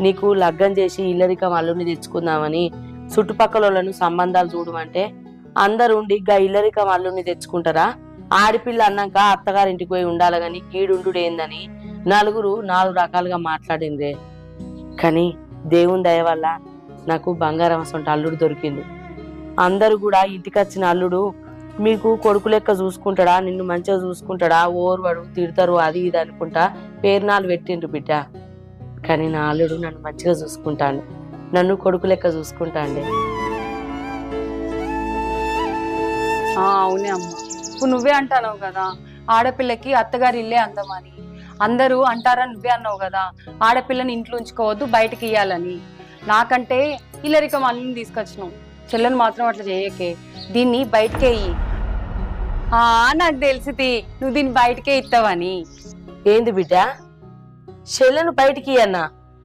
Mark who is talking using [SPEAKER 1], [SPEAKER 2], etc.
[SPEAKER 1] నీకు లగ్గం చేసి ఇల్లరికం అల్లుని తెచ్చుకుందామని చుట్టుపక్కల వాళ్ళను సంబంధాలు చూడమంటే అందరుండి గా ఇల్లరికం అల్లుని తెచ్చుకుంటారా? ఆడపిల్ల అన్నాక అత్తగారింటికి పోయి ఉండాలి గాని గీడుండు ఏందని నలుగురు 4 రకాలుగా మాట్లాడిందే. కానీ దేవుని దయ వల్ల నాకు బంగారం అసంటి అల్లుడు దొరికింది. అందరూ కూడా ఇంటికొచ్చిన అల్లుడు మీకు కొడుకు లెక్క చూసుకుంటాడా, నిన్ను మంచిగా చూసుకుంటాడా, ఓర్వడు తిడతారు అది ఇది అనుకుంటా పేరునాలు పెట్టిండ్రు బిడ్డ. కానీ నా అల్లుడు నన్ను మంచిగా చూసుకుంటాడు, నన్ను కొడుకు లెక్క చూసుకుంటాండే.
[SPEAKER 2] అవునే అమ్మ, ఇప్పుడు నువ్వే అంటావు కదా ఆడపిల్లకి అత్తగారి ఇల్లే అందమని. అందరూ అంటారా, నువ్వే అన్నావు కదా ఆడపిల్లని ఇంట్లో ఉంచుకోవద్దు బయటకి ఇయ్యాలని. నాకంటే ఇల్లరికం అల్లుని తీసుకొచ్చినావు, చెల్లెని మాత్రం అట్లా చేయకే, దీన్ని బయటకే ఇయ్యి. నాకు తెలిసింది నువ్వు దీన్ని బయటకే ఇస్తావని.
[SPEAKER 1] ఏంది బిడ్డ, చెల్లెను బయటికి అన్నా?